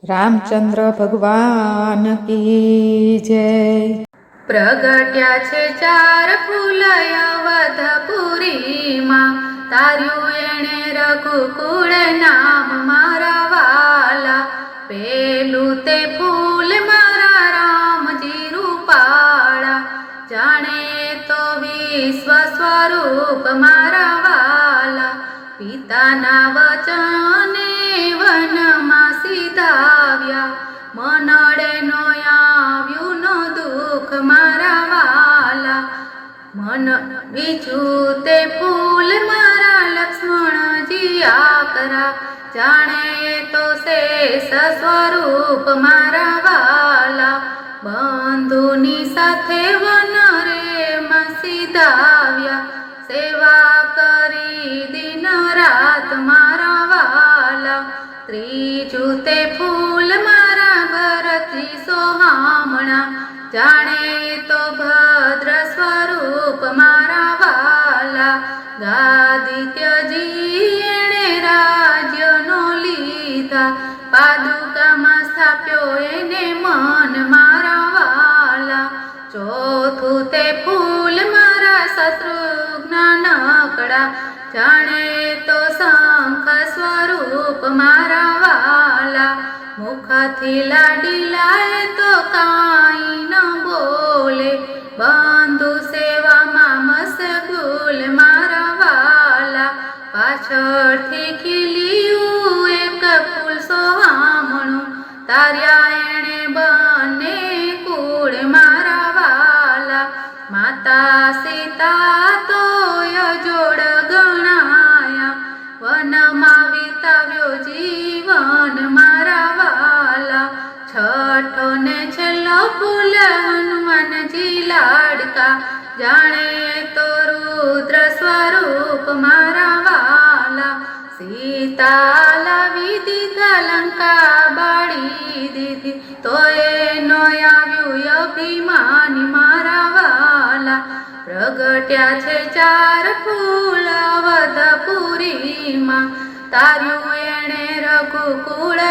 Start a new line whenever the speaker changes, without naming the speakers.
રામચંદ્ર ભગવાન કી જય।
પ્રગટ્યા છે ચાર ફૂલ અવધપુરીમાં, તાર્યું એણે રઘુકુળ નામ મારા વાલા। પેલું તે ફૂલ મારા રામજી રૂપાળા, જાણે તો વિશ્વ સ્વરૂપ મારા વાલા। પિતાના વચને વનમાં સીધાવ્યા, મનડે નો આવ્યું નો દુઃખ મારા વાલા। મન બીજું તે ફૂલ મારા લક્ષ્મણજી આકરા, જાણે તો શેષ સ્વરૂપ મારા વાલા। બંધુની સાથે વન રેમાં સીધાવ્યા, સેવા કરી દિન રાત મારા વાલા। ત્રીજું તે ફૂલ મારા ભરતજી સોહામણા, જાણે તો ભદ્ર સ્વરૂપ મારા વાલા। ગાદી ત્યજી એણે રાજ્યનો લીધા, પાદુકામાં સ્થાપ્યો એને મન મારા વાલા। ચોથું તે ફૂલ મારા શત્રુઘ્ન નકડા, જાણે તો શંખ સ્વરૂપ મારા વાલા। મુખથી લાડીલાએ તો કાંઈ ન બોલે, બંધુ સેવામાં મશગુલ મારા વાલા। પાછળથી ખીલ્યું એક ફૂલ સોહામણું, તાર્યા એણે બંને કુળ મારા વાલા। માતા સીતા તો અજોડ ગણાયા, વનમાં વિતાવ્યો જીવન મારા વાલા। છઠ્ઠો ને છેલ્લો ફૂલ હનુમાનજી લાડકા, જાણે તો રુદ્ર સ્વરૂપ મારા વાલા। સીતા લાવી દીધા લંકા બાળી દીધી, તો એનો આવ્યું અભિમાની મારા વાલા। પ્રગટ્યા છે ચાર ફૂલ અવધપુરીમાં, તાર્યું એણે રઘુકુળ